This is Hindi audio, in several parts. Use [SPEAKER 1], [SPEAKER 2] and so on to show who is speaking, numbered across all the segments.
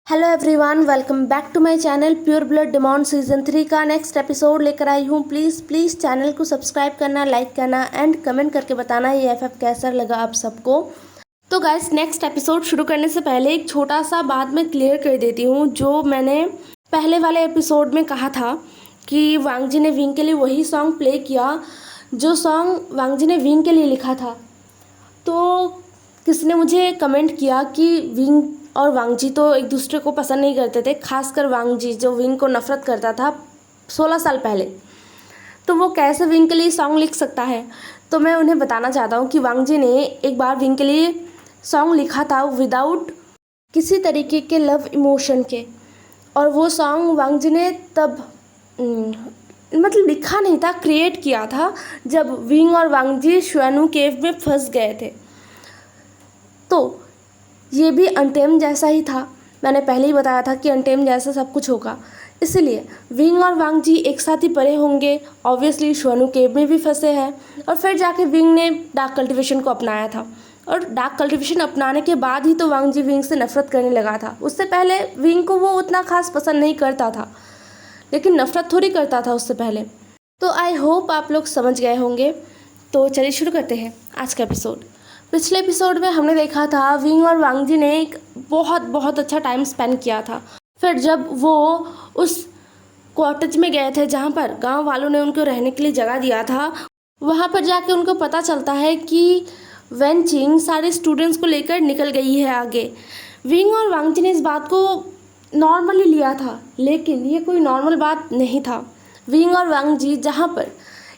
[SPEAKER 1] Hello everyone, welcome back to my channel pure blood demand season 3 का नेक्स्ट एपिसोड लेकर आई हूँ। प्लीज़ चैनल को सब्सक्राइब करना, लाइक करना एंड कमेंट करके बताना ये एफएफ कैसा लगा आप सबको। तो गाइस, नेक्स्ट एपिसोड शुरू करने से पहले एक छोटा सा बात मैं क्लियर कर देती हूँ। जो मैंने पहले वाले एपिसोड में कहा था कि वांगजी ने विंग के लिए वही सॉन्ग प्ले किया जो सॉन्ग वांगजी ने विंग के लिए लिखा था। तो किसी ने मुझे कमेंट किया कि विंग और वांगजी तो एक दूसरे को पसंद नहीं करते थे, खासकर वांगजी जो विंग को नफरत करता था 16 साल पहले, तो वो कैसे विंग के लिए सॉन्ग लिख सकता है। तो मैं उन्हें बताना चाहता हूँ कि वांगजी ने एक बार विंग के लिए सॉन्ग लिखा था विदाउट किसी तरीके के लव इमोशन के, और वो सॉन्ग वांगजी ने तब मतलब लिखा नहीं था, क्रिएट किया था जब विंग और वांगजी श्वेनु केव में फंस गए थे। तो ये भी अनटेम जैसा ही था। मैंने पहले ही बताया था कि अनटेम जैसा सब कुछ होगा, इसलिए विंग और वांगजी एक साथ ही पड़े होंगे। ऑब्वियसली श्वेनु केव में भी फंसे हैं, और फिर जाके विंग ने डार्क कल्टिवेशन को अपनाया था, और डार्क कल्टिवेशन अपनाने के बाद ही तो वांगजी विंग से नफरत करने लगा था। उससे पहले विंग को वो उतना खास पसंद नहीं करता था, लेकिन नफरत थोड़ी करता था उससे पहले। तो आई होप आप लोग समझ गए होंगे। तो चलिए शुरू करते हैं आज का एपिसोड। पिछले एपिसोड में हमने देखा था विंग और वांगजी ने एक बहुत अच्छा टाइम स्पेंड किया था। फिर जब वो उस कॉटेज में गए थे जहाँ पर गांव वालों ने उनको रहने के लिए जगह दिया था, वहाँ पर जाके उनको पता चलता है कि वेनचिंग सारे स्टूडेंट्स को लेकर निकल गई है आगे। विंग और वांगजी ने इस बात को नॉर्मली लिया था, लेकिन ये कोई नॉर्मल बात नहीं था। विंग और वांगजी जहाँ पर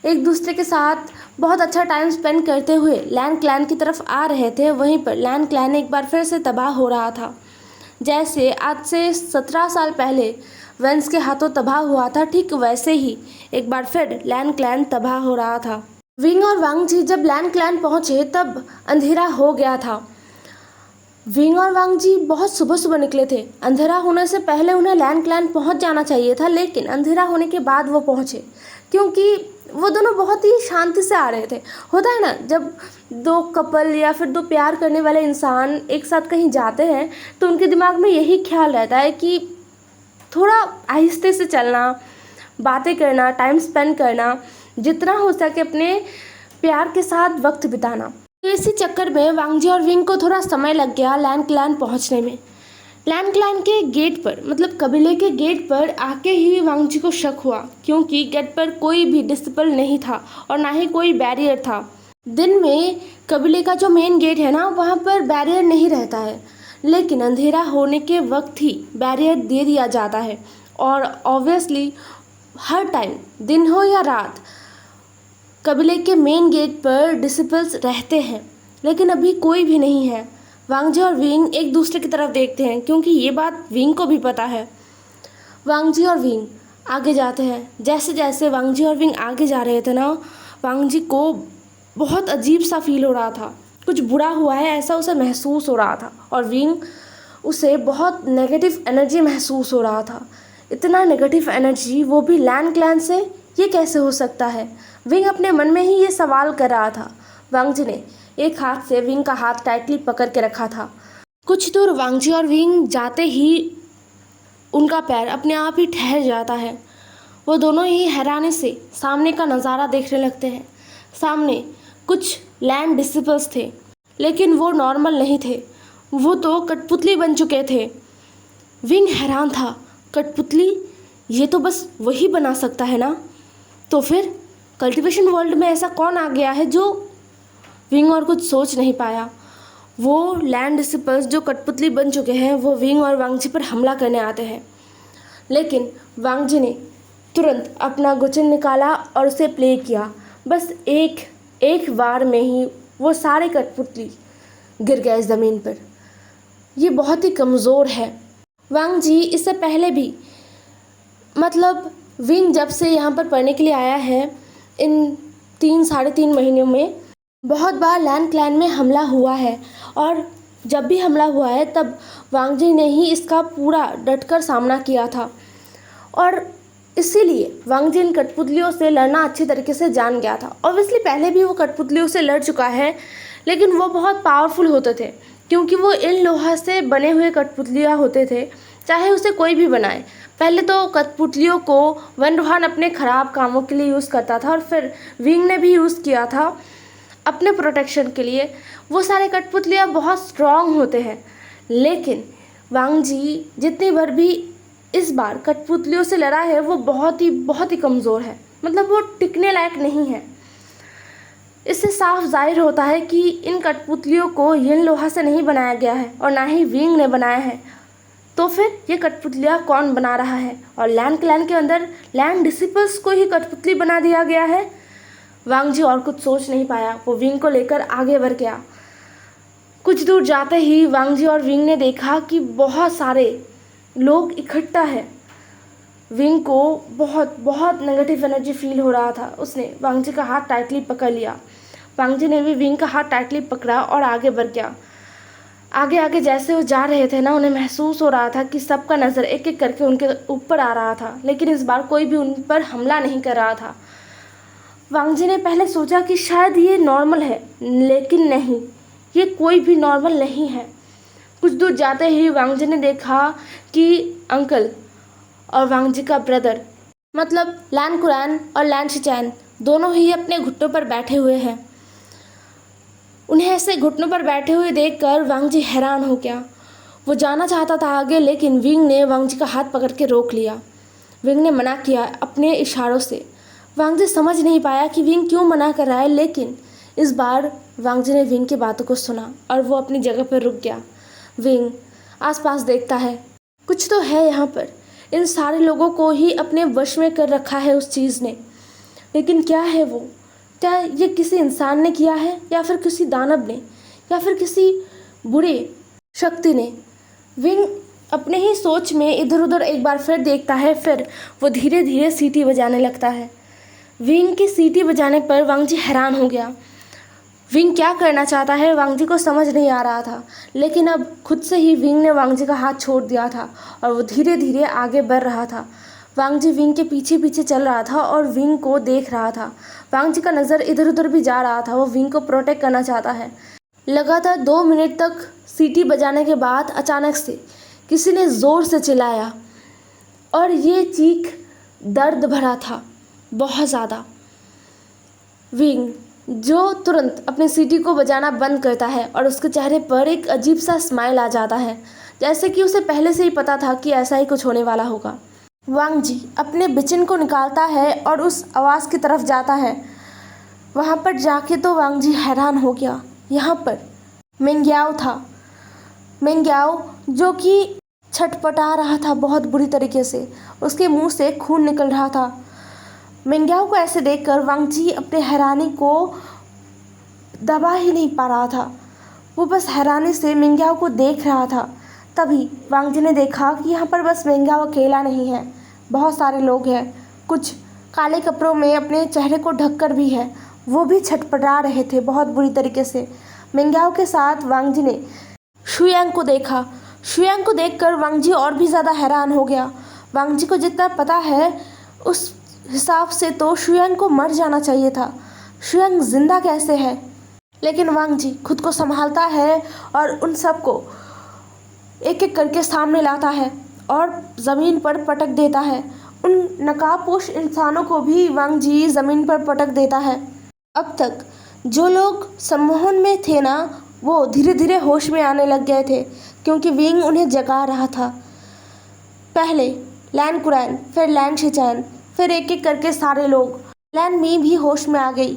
[SPEAKER 1] एक दूसरे के साथ बहुत अच्छा टाइम स्पेंड करते हुए लैन क्लैन की तरफ आ रहे थे, वहीं पर लैन क्लैन एक बार फिर से तबाह हो रहा था। जैसे आज से 17 साल पहले वेंस के हाथों तबाह हुआ था, ठीक वैसे ही एक बार फिर लैन क्लैन तबाह हो रहा था। विंग और वांगजी जब लैन क्लैन पहुंचे तब अंधेरा हो गया था। विंग और वांगजी बहुत सुबह निकले थे। अंधेरा होने से पहले उन्हें लैन क्लैन पहुंच जाना चाहिए था, लेकिन अंधेरा होने के बाद वो पहुंचे, क्योंकि वो दोनों बहुत ही शांति से आ रहे थे। होता है ना, जब दो कपल या फिर दो प्यार करने वाले इंसान एक साथ कहीं जाते हैं तो उनके दिमाग में यही ख्याल रहता है कि थोड़ा आहिस्ते से चलना, बातें करना, टाइम स्पेंड करना, जितना हो सके अपने प्यार के साथ वक्त बिताना। तो इसी चक्कर में वांगजी और विंग को थोड़ा समय लग गया लैन क्लैन पहुँचने में। लैन क्लैन के गेट पर, मतलब कबीले के गेट पर आके ही वांगजी को शक हुआ, क्योंकि गेट पर कोई भी डिसिपल नहीं था और ना ही कोई बैरियर था। दिन में कबीले का जो मेन गेट है ना, वहाँ पर बैरियर नहीं रहता है, लेकिन अंधेरा होने के वक्त ही बैरियर दे दिया जाता है। और ऑब्वियसली हर टाइम, दिन हो या रात, कबीले के मेन गेट पर डिसिपल्स रहते हैं, लेकिन अभी कोई भी नहीं है। वांगजी और विंग एक दूसरे की तरफ देखते हैं, क्योंकि ये बात विंग को भी पता है। वांगजी और विंग आगे जाते हैं। जैसे जैसे वांगजी और विंग आगे जा रहे थे ना, वांगजी को बहुत अजीब सा फील हो रहा था, कुछ बुरा हुआ है ऐसा उसे महसूस हो रहा था, और विंग उसे बहुत नेगेटिव एनर्जी महसूस हो रहा था। इतना नेगेटिव एनर्जी, वो भी लैन क्लैन से, ये कैसे हो सकता है? विंग अपने मन में ही ये सवाल कर रहा था। वांगजी ने एक हाथ से विंग का हाथ टाइटली पकड़ के रखा था। कुछ दूर वांगजी और विंग जाते ही उनका पैर अपने आप ही ठहर जाता है। वो दोनों ही हैरानी से सामने का नज़ारा देखने लगते हैं। सामने कुछ लैंड डिसिपल्स थे, लेकिन वो नॉर्मल नहीं थे, वो तो कठपुतली बन चुके थे। विंग हैरान था, कठपुतली? ये तो बस वही बना सकता है ना? तो फिर कल्टिवेशन वर्ल्ड में ऐसा कौन आ गया है जो विंग और कुछ सोच नहीं पाया। वो लैंड डिसिपल्स जो कठपुतली बन चुके हैं, वो विंग और वांगजी पर हमला करने आते हैं, लेकिन वांगजी ने तुरंत अपना गुचन निकाला और उसे प्ले किया। बस एक बार में ही वो सारे कठपुतली गिर गए ज़मीन पर। ये बहुत ही कमज़ोर है। वांगजी इससे पहले भी, मतलब विंग जब से यहाँ पर पढ़ने के लिए आया है, इन 3-3.5 महीनों में बहुत बार लैन क्लैन में हमला हुआ है, और जब भी हमला हुआ है तब वांगजी ने ही इसका पूरा डटकर सामना किया था, और इसीलिए वांगजी इन कठपुतलियों से लड़ना अच्छी तरीके से जान गया था। ऑब्वियसली पहले भी वो कठपुतलियों से लड़ चुका है, लेकिन वो बहुत पावरफुल होते थे, क्योंकि वो इन लोहा से बने हुए कठपुतलियाँ होते थे चाहे उसे कोई भी बनाए। पहले तो कठपुतलियों को वनरोहन अपने ख़राब कामों के लिए यूज़ करता था और फिर विंग ने भी यूज़ किया था अपने प्रोटेक्शन के लिए। वो सारे कठपुतलियाँ बहुत स्ट्रॉन्ग होते हैं, लेकिन वांग जी जितनी बार भी इस बार कठपुतलियों से लड़ा है वो बहुत ही कमज़ोर है, मतलब वो टिकने लायक नहीं है। इससे साफ जाहिर होता है कि इन कठपुतलियों को यिन लोहा से नहीं बनाया गया है और ना ही विंग ने बनाया है। तो फिर ये कठपुतलियाँ कौन बना रहा है? और लैंड क्लैन के अंदर लैंड डिसिपल्स को ही कठपुतली बना दिया गया है। वांग जी और कुछ सोच नहीं पाया, वो विंग को लेकर आगे बढ़ गया। कुछ दूर जाते ही वांग जी और विंग ने देखा कि बहुत सारे लोग इकट्ठा है। विंग को बहुत नेगेटिव एनर्जी फील हो रहा था। उसने वांग जी का हाथ टाइटली पकड़ लिया। वांग जी ने भी विंग का हाथ टाइटली पकड़ा और आगे बढ़ गया। आगे आगे जैसे वो जा रहे थे ना, उन्हें महसूस हो रहा था कि सबका नज़र एक एक करके उनके ऊपर आ रहा था, लेकिन इस बार कोई भी उन पर हमला नहीं कर रहा था। वांग जी ने पहले सोचा कि शायद ये नॉर्मल है, लेकिन नहीं, ये कोई भी नॉर्मल नहीं है। कुछ दूर जाते ही वांग जी ने देखा कि अंकल और वांग जी का ब्रदर, मतलब लैन कुरैन और लैन शिचैन, दोनों ही अपने घुटनों पर बैठे हुए हैं। उन्हें ऐसे घुटनों पर बैठे हुए देखकर वांग जी हैरान हो गया। वो जाना चाहता था आगे, लेकिन विंग ने वांग जी का हाथ पकड़ के रोक लिया। विंग ने मना किया अपने इशारों से। वांग जी समझ नहीं पाया कि विंग क्यों मना कर रहा है, लेकिन इस बार वांग जी ने विंग की बातों को सुना और वो अपनी जगह पर रुक गया। विंग आसपास देखता है, कुछ तो है यहाँ पर। इन सारे लोगों को ही अपने वश में कर रखा है उस चीज़ ने, लेकिन क्या है वो? क्या ये किसी इंसान ने किया है, या फिर किसी दानव ने, या फिर किसी बुरे शक्ति ने? विंग अपने ही सोच में इधर उधर एक बार फिर देखता है। फिर वो धीरे धीरे सीटी बजाने लगता है। विंग की सीटी बजाने पर वांग जी हैरान हो गया। विंग क्या करना चाहता है वांग जी को समझ नहीं आ रहा था, लेकिन अब खुद से ही विंग ने वांग जी का हाथ छोड़ दिया था और वो धीरे धीरे आगे बढ़ रहा था। वांग जी विंग के पीछे पीछे चल रहा था और विंग को देख रहा था। वांग जी का नज़र इधर उधर भी जा रहा था, वो विंग को प्रोटेक्ट करना चाहता है। लगातार 2 मिनट तक सीटी बजाने के बाद अचानक से किसी ने ज़ोर से चिल्लाया और ये चीख दर्द भरा था बहुत ज़्यादा। विंग जो तुरंत अपनी सीटी को बजाना बंद करता है और उसके चेहरे पर एक अजीब सा स्माइल आ जाता है, जैसे कि उसे पहले से ही पता था कि ऐसा ही कुछ होने वाला होगा। वांग जी अपने बिचिन को निकालता है और उस आवाज़ की तरफ जाता है। वहाँ पर जाके तो वांग जी हैरान हो गया। यहाँ पर मिंग्याओ था। मिंग्याओ जो कि छटपटा रहा था बहुत बुरी तरीके से, उसके मुंह से खून निकल रहा था। मिंग्याओ को ऐसे देखकर वांग जी अपने हैरानी को दबा ही नहीं पा रहा था। वो बस हैरानी से मिंग्याओ को देख रहा था। तभी वांग जी ने देखा कि यहाँ पर बस मिंग्याओ अकेला नहीं है, बहुत सारे लोग हैं। कुछ काले कपड़ों में अपने चेहरे को ढककर भी है, वो भी छटपटा रहे थे बहुत बुरी तरीके से। मिंग्याओ के साथ वांग जी ने शुयांग को देखा। शुयांग को देखकर वांग जी और भी ज़्यादा हैरान हो गया। वांग जी को जितना पता है उस हिसाब से तो शुयांग को मर जाना चाहिए था। शुयांग जिंदा कैसे है? लेकिन वांग जी खुद को संभालता है और उन सबको एक एक करके सामने लाता है और ज़मीन पर पटक देता है। उन नकाबपोश इंसानों को भी वांग जी ज़मीन पर पटक देता है। अब तक जो लोग सम्मोहन में थे ना, वो धीरे धीरे होश में आने लग गए थे, क्योंकि विंग उन्हें जगा रहा था। पहले लैन कुरैन, फिर लैन शिचैन, फिर एक एक करके सारे लोग। लैन मी भी होश में आ गई।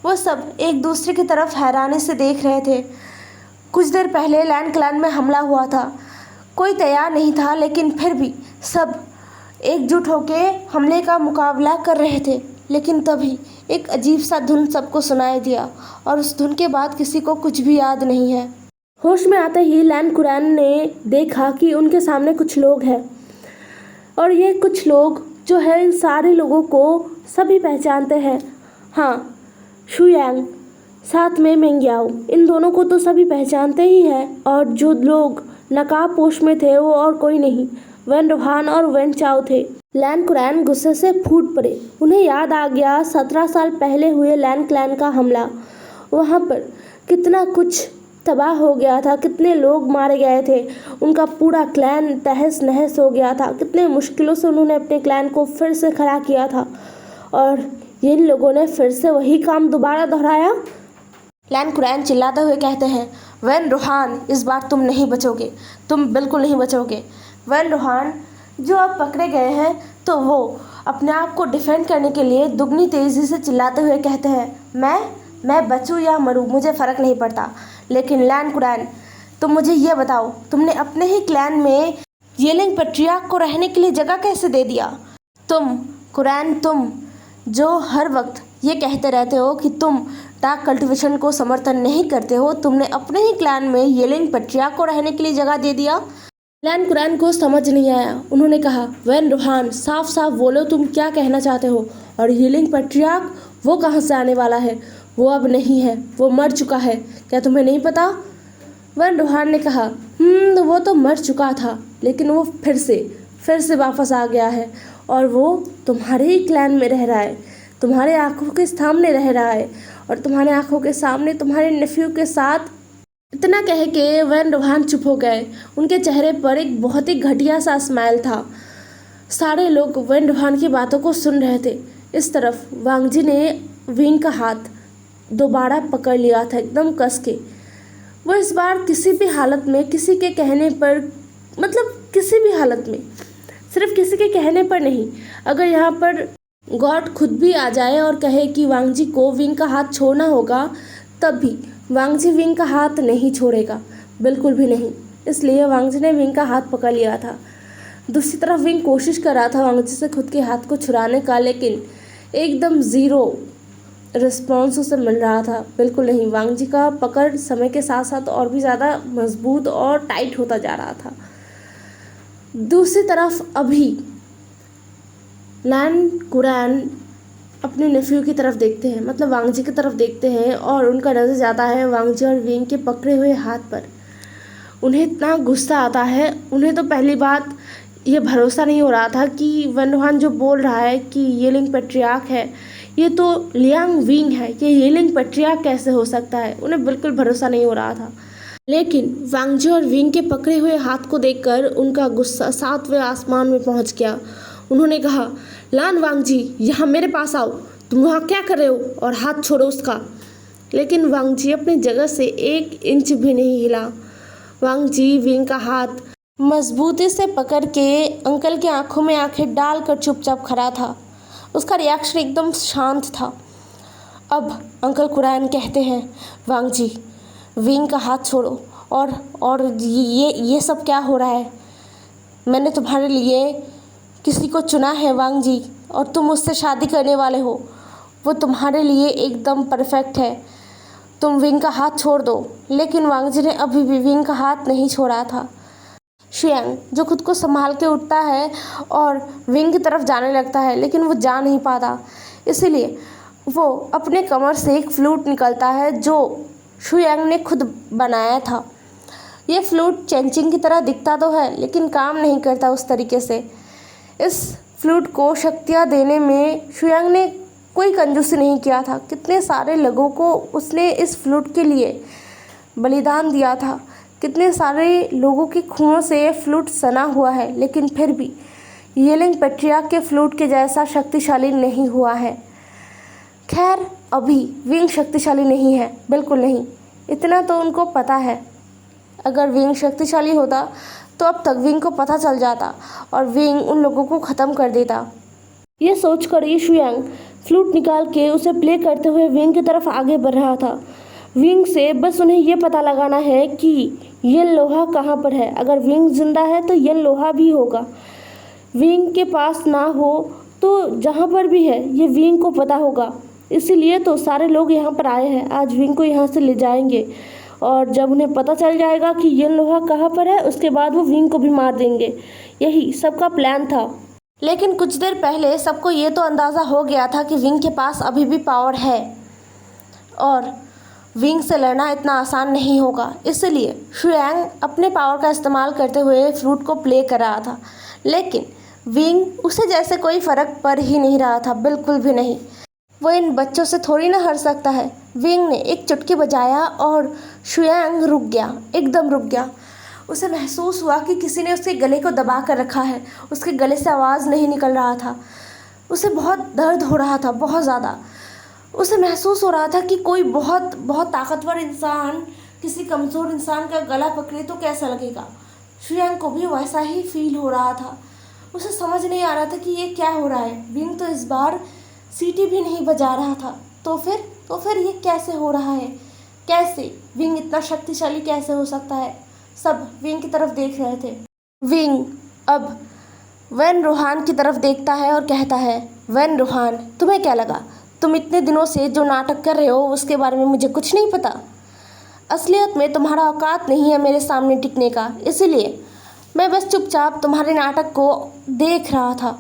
[SPEAKER 1] वो सब एक दूसरे की तरफ हैरानी से देख रहे थे। कुछ देर पहले लैन क्लैन में हमला हुआ था, कोई तैयार नहीं था, लेकिन फिर भी सब एकजुट होकर हमले का मुकाबला कर रहे थे। लेकिन तभी एक अजीब सा धुन सबको सुनाई दिया और उस धुन के बाद किसी को कुछ भी याद नहीं है। होश में आते ही लैन कुरैन ने देखा कि उनके सामने कुछ लोग हैं और ये कुछ लोग जो है, इन सारे लोगों को सभी पहचानते हैं। हाँ, शुयांग साथ में मिंग्याओ, इन दोनों को तो सभी पहचानते ही हैं। और जो लोग नकाबपोश में थे वो और कोई नहीं, वन रोहान और वन चाओ थे। लैन कुरैन गुस्से से फूट पड़े। उन्हें याद आ गया 17 साल पहले हुए लैन क्लैन का हमला। वहाँ पर कितना कुछ तबाह हो गया था, कितने लोग मारे गए थे, उनका पूरा क्लैन तहस नहस हो गया था। कितने मुश्किलों से उन्होंने अपने क्लैन को फिर से खड़ा किया था और इन लोगों ने फिर से वही काम दोबारा दोहराया। लैन कुरैन चिल्लाते हुए कहते हैं, वैन रूहान, इस बार तुम नहीं बचोगे, तुम बिल्कुल नहीं बचोगे। वैन रूहान जो अब पकड़े गए हैं तो वो अपने आप को डिफेंड करने के लिए दुगनी तेज़ी से चिल्लाते हुए कहते हैं, मैं बचूं या मरूं मुझे फ़र्क नहीं पड़ता, लेकिन लैन कुरैन तुम मुझे ये बताओ, तुमने अपने ही क्लैन में येलिंग पैट्रियार्क को रहने के लिए जगह कैसे दे दिया? तुम कुरैन, तुम जो हर वक्त ये कहते रहते हो कि तुम डार्क कल्टिवेशन को समर्थन नहीं करते हो, तुमने अपने ही क्लैन में येलिंग पैट्रियार्क को रहने के लिए जगह दे दिया। लैन कुरैन को समझ नहीं आया। उन्होंने कहा, वैन रूहान साफ साफ बोलो तुम क्या कहना चाहते हो, और येलिंग पैट्रियार्क वो कहाँ से आने वाला है? वो अब नहीं है, वो मर चुका है, क्या तुम्हें नहीं पता? वैन रूहान ने कहा, वो तो मर चुका था, लेकिन वो फिर से वापस आ गया है और वो तुम्हारे ही क्लैन में रह रहा है, तुम्हारे आंखों के सामने रह रहा है और तुम्हारे आंखों के सामने तुम्हारे नेफ्यू के साथ। इतना कह के वैन रूहान चुप हो गए। उनके चेहरे पर एक बहुत ही घटिया सा स्माइल था। सारे लोग वैन रूहान की बातों को सुन रहे थे। इस तरफ वांग जी ने विंग का हाथ दोबारा पकड़ लिया था एकदम कस के। वो इस बार किसी भी हालत में किसी के कहने पर, मतलब किसी भी हालत में, सिर्फ किसी के कहने पर नहीं, अगर यहाँ पर गॉड खुद भी आ जाए और कहे कि वांग जी को विंग का हाथ छोड़ना होगा, तब भी वांग जी विंग का हाथ नहीं छोड़ेगा, बिल्कुल भी नहीं। इसलिए वांग जी ने विंग का हाथ पकड़ लिया था। दूसरी तरफ विंग कोशिश कर रहा था वांग जी से खुद के हाथ को छुड़ाने का, लेकिन एकदम ज़ीरो रिस्पॉन्स उसे मिल रहा था, बिल्कुल नहीं। वांग जी का पकड़ समय के साथ साथ और भी ज़्यादा मजबूत और टाइट होता जा रहा था। दूसरी तरफ अभी लैन कुरैन अपने नेफ्यू की तरफ देखते हैं, मतलब वांग जी की तरफ देखते हैं, और उनका नज़र जाता है वांग जी और विंग के पकड़े हुए हाथ पर। उन्हें इतना गुस्सा आता है। उन्हें तो पहली बात ये भरोसा नहीं हो रहा था कि वैन रूहान जो बोल रहा है कि येलिंग पैट्रियार्क है, ये तो लियांग विंग है, ये येलिंग पैट्रियार्क कैसे हो सकता है? उन्हें बिल्कुल भरोसा नहीं हो रहा था। लेकिन वांग जी और विंग के पकड़े हुए हाथ को देखकर उनका गुस्सा 7वें आसमान में पहुंच गया। उन्होंने कहा, लान वांग जी, यहाँ मेरे पास आओ, तुम वहाँ क्या कर रहे हो, और हाथ छोड़ो उसका। लेकिन वांग जी अपनी जगह से 1 इंच भी नहीं हिला। वांग जी विंग का हाथ मजबूती से पकड़ के अंकल की आंखों में आंखें डालकर चुपचाप खड़ा था। उसका रिएक्शन एकदम शांत था। अब अंकल कुरैन कहते हैं, वांग जी विंग का हाथ छोड़ो, और ये सब क्या हो रहा है? मैंने तुम्हारे लिए किसी को चुना है वांग जी, और तुम उससे शादी करने वाले हो। वो तुम्हारे लिए एकदम परफेक्ट है, तुम विंग का हाथ छोड़ दो। लेकिन वांग जी ने अभी भी विंग का हाथ नहीं छोड़ा था। शियांग जो खुद को संभाल के उठता है और विंग की तरफ जाने लगता है, लेकिन वो जा नहीं पाता। इसीलिए वो अपने कमर से एक फ्लूट निकलता है जो शुयांग ने खुद बनाया था। ये फ्लूट चेंचिंग की तरह दिखता तो है, लेकिन काम नहीं करता उस तरीके से। इस फ्लूट को शक्तियाँ देने में शुयांग ने कोई कंजूसी नहीं किया था। कितने सारे लोगों को उसने इस फ्लूट के लिए बलिदान दिया था, कितने सारे लोगों के खूनों से ये फ्लूट सना हुआ है, लेकिन फिर भी येलिंग पैट्रियार्क के फ्लूट के जैसा शक्तिशाली नहीं हुआ है। खैर, अभी विंग शक्तिशाली नहीं है, बिल्कुल नहीं, इतना तो उनको पता है। अगर विंग शक्तिशाली होता तो अब तक विंग को पता चल जाता और विंग उन लोगों को ख़त्म कर देता। ये सोचकर ये शुयांग फ्लूट निकाल के उसे प्ले करते हुए विंग की तरफ आगे बढ़ रहा था। विंग से बस उन्हें ये पता लगाना है कि ये लोहा कहाँ पर है। अगर विंग जिंदा है तो ये लोहा भी होगा। विंग के पास ना हो तो जहाँ पर भी है ये विंग को पता होगा। इसीलिए तो सारे लोग यहाँ पर आए हैं, आज विंग को यहाँ से ले जाएंगे, और जब उन्हें पता चल जाएगा कि ये लोहा कहाँ पर है, उसके बाद वो विंग को भी मार देंगे। यही सबका प्लान था। लेकिन कुछ देर पहले सबको ये तो अंदाज़ा हो गया था कि विंग के पास अभी भी पावर है और विंग से लड़ना इतना आसान नहीं होगा। इसलिए शुयांग अपने पावर का इस्तेमाल करते हुए फ्लूट को प्ले कर रहा था, लेकिन विंग उसे जैसे कोई फ़र्क पड़ ही नहीं रहा था, बिल्कुल भी नहीं। वो इन बच्चों से थोड़ी ना हट सकता है। विंग ने एक चुटकी बजाया और शुयांग रुक गया, एकदम रुक गया। उसे महसूस हुआ कि किसी ने उसके गले को दबा कर रखा है। उसके गले से आवाज़ नहीं निकल रहा था। उसे बहुत दर्द हो रहा था, बहुत ज़्यादा। उसे महसूस हो रहा था कि कोई बहुत बहुत ताकतवर इंसान किसी कमज़ोर इंसान का गला पकड़े तो कैसा लगेगा। शुयांग को भी वैसा ही फील हो रहा था। उसे समझ नहीं आ रहा था कि ये क्या हो रहा है। विंग तो इस बार सीटी भी नहीं बजा रहा था। तो फिर ये कैसे हो रहा है? कैसे विंग इतना शक्तिशाली कैसे हो सकता है? सब विंग की तरफ देख रहे थे। विंग अब वैन रोहान की तरफ देखता है और कहता है, वैन रोहान, तुम्हें क्या लगा? तुम इतने दिनों से जो नाटक कर रहे हो उसके बारे में मुझे कुछ नहीं पता। असलियत में तुम्हारा औकात नहीं है मेरे सामने टिकने का, इसीलिए मैं बस चुपचाप तुम्हारे नाटक को देख रहा था।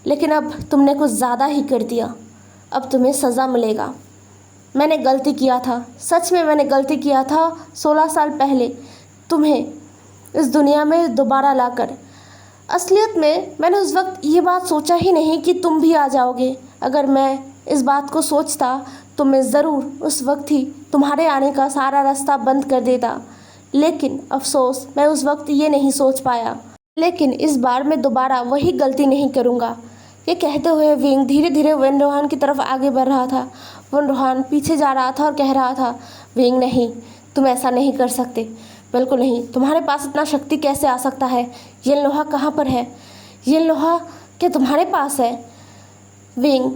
[SPEAKER 1] लेकिन अब तुमने कुछ ज़्यादा ही कर दिया। अब तुम्हें सज़ा मिलेगा। मैंने गलती किया था, सच में मैंने गलती किया था 16 साल पहले तुम्हें इस दुनिया में दोबारा लाकर। असलियत में मैंने उस वक्त ये बात सोचा ही नहीं कि तुम भी आ जाओगे। अगर मैं इस बात को सोचता तो मैं ज़रूर उस वक्त ही तुम्हारे आने का सारा रास्ता बंद कर देता। लेकिन अफसोस मैं उस वक्त ये नहीं सोच पाया। लेकिन इस बार मैं दोबारा वही गलती नहीं करूँगा। ये कहते हुए विंग धीरे धीरे वैन रोहान की तरफ आगे बढ़ रहा था। वैन रोहान पीछे जा रहा था और कह रहा था, विंग नहीं, तुम ऐसा नहीं कर सकते, बिल्कुल नहीं। तुम्हारे पास इतना शक्ति कैसे आ सकता है? ये लोहा कहाँ पर है? ये लोहा क्या तुम्हारे पास है? विंग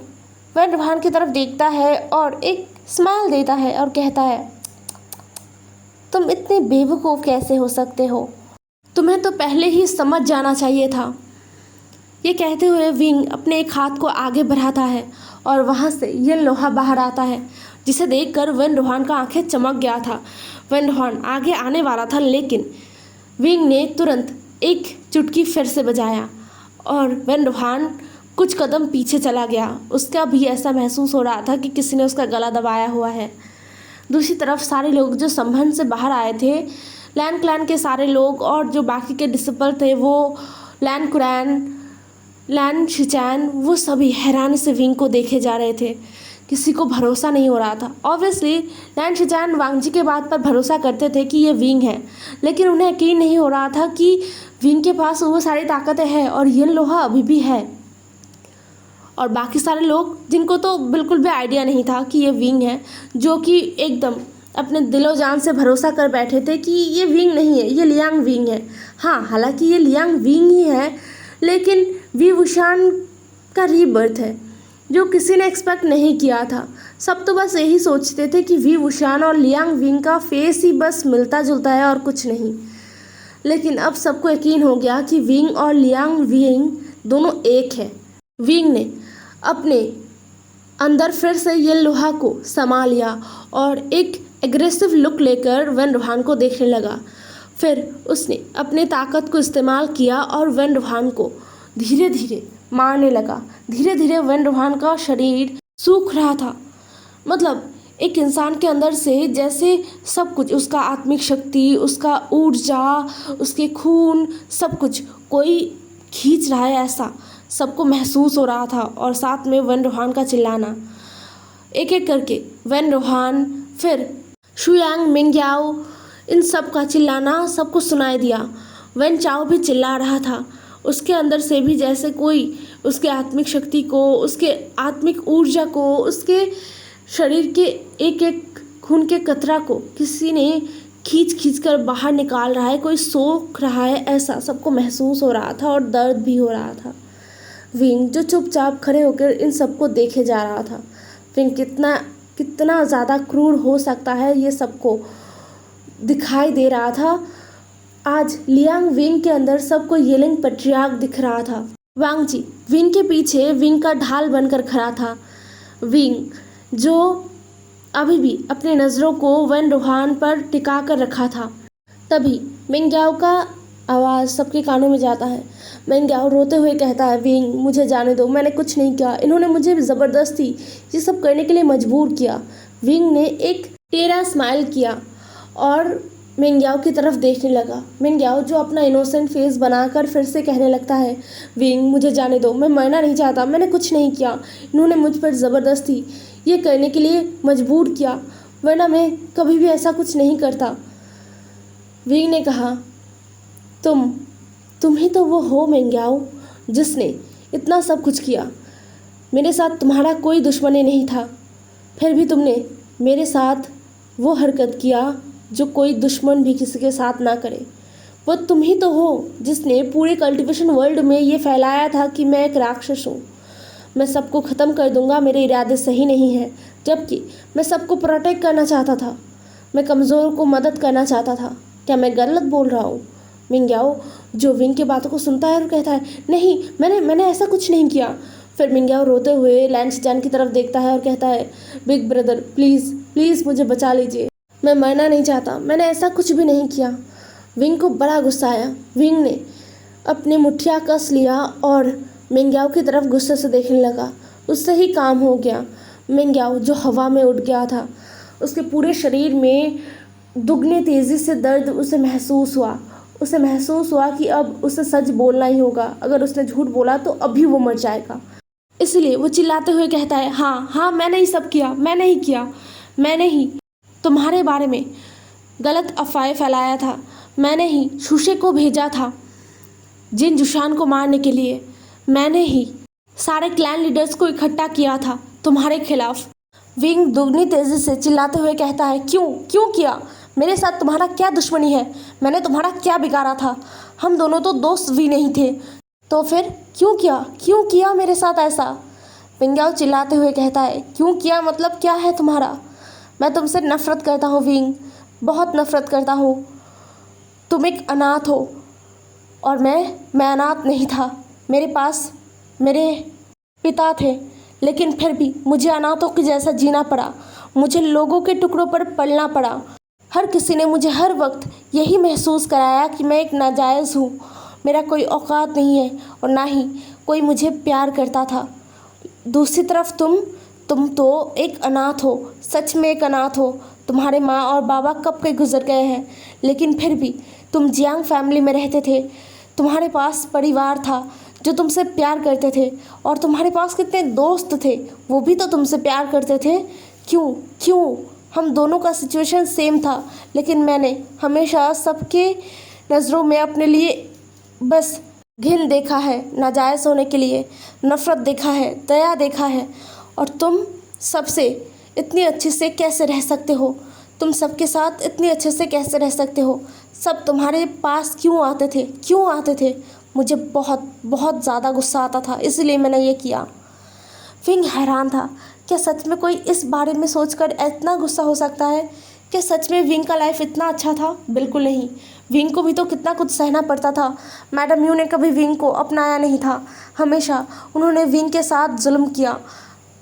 [SPEAKER 1] वैन रोहान की तरफ देखता है और एक स्माइल देता है और कहता है, तुम इतने बेवकूफ़ कैसे हो सकते हो? तुम्हें तो पहले ही समझ जाना चाहिए था। ये कहते हुए विंग अपने एक हाथ को आगे बढ़ाता है और वहाँ से ये लोहा बाहर आता है, जिसे देखकर वैन रोहान का आंखें चमक गया था। वैन रोहान आगे आने वाला था, लेकिन विंग ने तुरंत एक चुटकी फिर से बजाया और वैन रोहान कुछ कदम पीछे चला गया। उसका भी ऐसा महसूस हो रहा था कि किसी ने उसका गला दबाया हुआ है। दूसरी तरफ सारे लोग जो संभन से बाहर आए थे, लैन क्लैन के सारे लोग और जो बाकी के डिसिपल थे, वो लैन कुरैन, लैन शिचैन, वो सभी हैरानी से विंग को देखे जा रहे थे। किसी को भरोसा नहीं हो रहा था। ऑब्वियसली लैन शिचैन वांगजी के बात पर भरोसा करते थे कि ये विंग है, लेकिन उन्हें यकीन नहीं हो रहा था कि विंग के पास वो सारी ताकतें हैं और ये लोहा अभी भी है। और बाकी सारे लोग जिनको तो बिल्कुल भी आइडिया नहीं था कि ये विंग है, जो कि एकदम अपने दिलो जान से भरोसा कर बैठे थे कि ये विंग नहीं है, ये लियांग विंग है। हाँ, हालांकि ये लियांग विंग ही है, लेकिन वी वुशान का रीबर्थ है, जो किसी ने एक्सपेक्ट नहीं किया था। सब तो बस यही सोचते थे कि वी वुशान और लियांग विंग का फेस ही बस मिलता जुलता है और कुछ नहीं। लेकिन अब सबको यकीन हो गया कि विंग और लियांग विंग दोनों एक है। विंग ने अपने अंदर फिर से ये लोहा को समा लिया और एक एग्रेसिव लुक लेकर वैन रोहान को देखने लगा। फिर उसने अपने ताकत को इस्तेमाल किया और वैन रोहान को धीरे धीरे मारने लगा। धीरे धीरे वैन रोहान का शरीर सूख रहा था। मतलब एक इंसान के अंदर से जैसे सब कुछ, उसका आत्मिक शक्ति, उसका ऊर्जा, उसके खून, सब कुछ कोई खींच रहा है, ऐसा सबको महसूस हो रहा था। और साथ में वैन रोहान का चिल्लाना, एक एक करके वैन रोहान, फिर शुयांग, मिंगयाओ, इन सब का चिल्लाना सबको सुनाई दिया। वैन चाओ भी चिल्ला रहा था। उसके अंदर से भी जैसे कोई उसके आत्मिक शक्ति को, उसके आत्मिक ऊर्जा को, उसके शरीर के एक एक खून के कतरा को किसी ने खींच खींच कर बाहर निकाल रहा है, कोई सोख रहा है, ऐसा सबको महसूस हो रहा था और दर्द भी हो रहा था। विंग जो चुपचाप खड़े होकर इन सबको देखे जा रहा था। विंग कितना ज़्यादा क्रूर हो सकता है ये सबको दिखाई दे रहा था। आज लियांग विंग के अंदर सबको येलिंग पैट्रियार्क दिख रहा था। वांगजी विंग के पीछे विंग का ढाल बनकर खड़ा था। विंग जो अभी भी अपनी नज़रों को वैन रोहान पर टिका कर रखा था। तभी मिंगयाओ का आवाज़ सबके कानों में जाता है। मिंगयाओ रोते हुए कहता है, विंग मुझे जाने दो, मैंने कुछ नहीं किया, इन्होंने मुझे ज़बरदस्ती ये सब करने के लिए मजबूर किया। विंग ने एक टेढ़ा स्माइल किया और मिंग्याओ की तरफ देखने लगा। मिंग्याओ जो अपना इनोसेंट फेस बनाकर फिर से कहने लगता है, विंग मुझे जाने दो, मैं मरना नहीं चाहता, मैंने कुछ नहीं किया। इन्होंने मुझ पर ज़बरदस्ती ये करने के लिए मजबूर किया, वरना मैं कभी भी ऐसा कुछ नहीं करता। विंग ने कहा, तुम ही तो वो हो मिंग्याओ जिसने इतना सब कुछ किया। मेरे साथ तुम्हारा कोई दुश्मनी नहीं था, फिर भी तुमने मेरे साथ वो हरकत किया जो कोई दुश्मन भी किसी के साथ ना करे। वो तुम ही तो हो जिसने पूरे कल्टीवेशन वर्ल्ड में ये फैलाया था कि मैं एक राक्षस हूँ, मैं सबको ख़त्म कर दूंगा, मेरे इरादे सही नहीं हैं, जबकि मैं सबको प्रोटेक्ट करना चाहता था, मैं कमज़ोर को मदद करना चाहता था। क्या मैं गलत बोल रहा हूँ? मिंग्याओ जो विंग की बातों को सुनता है और कहता है, नहीं, मैंने ऐसा कुछ नहीं किया। फिर मिंग्याओ रोते हुए लैंसचान की तरफ देखता है और कहता है, बिग ब्रदर प्लीज़ प्लीज़ मुझे बचा लीजिए, मैं मरना नहीं चाहता, मैंने ऐसा कुछ भी नहीं किया। विंग को बड़ा गुस्सा आया। विंग ने अपनी मुठ्ठियाँ कस लिया और मिंग्याओ की तरफ गुस्से से देखने लगा। उससे ही काम हो गया। मिंग्याओ जो हवा में उड़ गया था, उसके पूरे शरीर में दुगनी तेज़ी से दर्द उसे महसूस हुआ। उसे महसूस हुआ कि अब उसे सच बोलना ही होगा, अगर उसने झूठ बोला तो अभी वो मर जाएगा। इसलिए वो चिल्लाते हुए कहता है, हाँ हाँ मैंने ही सब किया, मैंने ही किया, मैंने ही तुम्हारे बारे में गलत अफवाहें फैलाया था, मैंने ही शूशे को भेजा था जिन जुशान को मारने के लिए, मैंने ही सारे क्लैन लीडर्स को इकट्ठा किया था तुम्हारे खिलाफ। विंग दुगनी तेज़ी से चिल्लाते हुए कहता है, क्यों क्यों किया? मेरे साथ तुम्हारा क्या दुश्मनी है? मैंने तुम्हारा क्या बिगाड़ा था? हम दोनों तो दोस्त भी नहीं थे, तो फिर क्यों किया मेरे साथ ऐसा? मिंग्याओ चिल्लाते हुए कहता है, क्यों किया मतलब क्या है तुम्हारा? मैं तुमसे नफ़रत करता हूँ विंग, बहुत नफ़रत करता हूँ। तुम एक अनाथ हो और मैं अनाथ नहीं था। मेरे पास मेरे पिता थे, लेकिन फिर भी मुझे अनाथों के जैसा जीना पड़ा, मुझे लोगों के टुकड़ों पर पलना पड़ा। हर किसी ने मुझे हर वक्त यही महसूस कराया कि मैं एक नाजायज़ हूँ, मेरा कोई औकात नहीं है और ना ही कोई मुझे प्यार करता था। दूसरी तरफ तुम तो एक अनाथ हो, सच में एक अनाथ हो। तुम्हारे माँ और बाबा कब के गुजर गए हैं, लेकिन फिर भी तुम जियांग फैमिली में रहते थे। तुम्हारे पास परिवार था जो तुमसे प्यार करते थे, और तुम्हारे पास कितने दोस्त थे, वो भी तो तुमसे प्यार करते थे। क्यों हम दोनों का सिचुएशन सेम था, लेकिन मैंने हमेशा सबके नज़रों में अपने लिए बस घिन देखा है, नाजायज़ होने के लिए नफ़रत देखा है, दया देखा है। और तुम सबसे इतनी अच्छे से कैसे रह सकते हो? तुम सबके साथ इतनी अच्छे से कैसे रह सकते हो? सब तुम्हारे पास क्यों आते थे? मुझे बहुत बहुत ज़्यादा गुस्सा आता था, इसलिए मैंने ये किया। विंग हैरान था, क्या सच में कोई इस बारे में सोचकर इतना गुस्सा हो सकता है? क्या सच में विंग का लाइफ इतना अच्छा था? बिल्कुल नहीं। विंग को भी तो कितना कुछ सहना पड़ता था। मैडम यू ने कभी विंग को अपनाया नहीं था, हमेशा उन्होंने विंग के साथ जुल्म किया,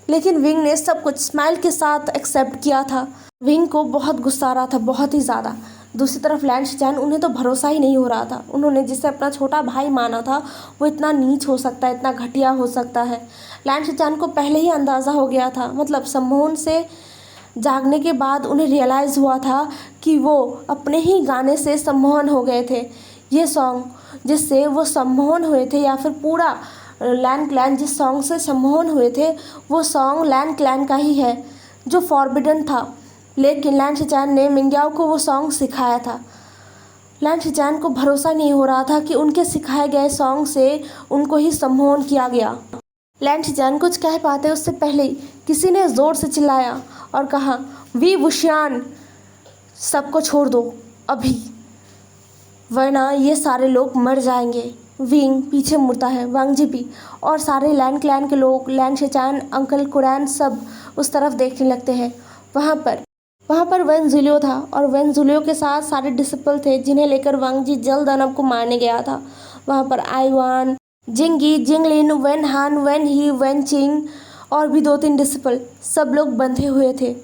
[SPEAKER 1] लेकिन विंग ने सब कुछ स्माइल के साथ एक्सेप्ट किया था। विंग को बहुत गुस्सा आ रहा था, बहुत ही ज़्यादा। दूसरी तरफ लैंसचान, उन्हें तो भरोसा ही नहीं हो रहा था। उन्होंने जिसे अपना छोटा भाई माना था, वो इतना नीच हो सकता है, इतना घटिया हो सकता है। लैंसचान को पहले ही अंदाज़ा हो गया था, मतलब सम्मोहन से जागने के बाद उन्हें रियलाइज़ हुआ था कि वो अपने ही गाने से सम्मोहन हो गए थे। ये सॉन्ग जिससे वो सम्मोहन हुए थे, या फिर पूरा लैन क्लैन जिस सॉन्ग से सम्मोहन हुए थे, वो सॉन्ग लैन क्लैन का ही है जो फॉरबिडन था। लेकिन लैंसचान ने मिंग्याओ को वो सॉन्ग सिखाया था। लैंसचान को भरोसा नहीं हो रहा था कि उनके सिखाए गए सॉन्ग से उनको ही सम्मोहन किया गया। लैंसचान कुछ कह पाते उससे पहले ही किसी ने ज़ोर से चिल्लाया और कहा, वी वुशियान, सबको छोड़ दो अभी, वरना ये सारे लोग मर जाएंगे। विंग पीछे मुड़ता है, वांगजी भी और सारे लैन क्लैन के लोग, लैंसचान, अंकल कुरैन सब उस तरफ देखने लगते हैं। वहाँ पर वेन जुलियो था, और वेन जुलियो के साथ सारे डिसिपल थे जिन्हें लेकर वांगजी जल दानव को मारने गया था। वहाँ पर आईवान, जिंगी, जिंगलिन, वेन हान, वेन ही, वेन चिंग और भी 2-3 डिसिपल, सब लोग बंधे हुए थे।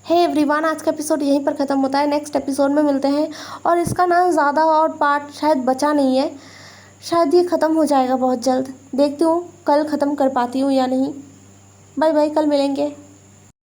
[SPEAKER 1] हे एवरीवन, आज का एपिसोड यहीं पर ख़त्म होता है। नेक्स्ट एपिसोड में मिलते हैं, और इसका ना ज़्यादा और पार्ट शायद बचा नहीं है, शायद ये ख़त्म हो जाएगा बहुत जल्द। देखती हूँ कल ख़त्म कर पाती हूँ या नहीं। बाय बाय, कल मिलेंगे।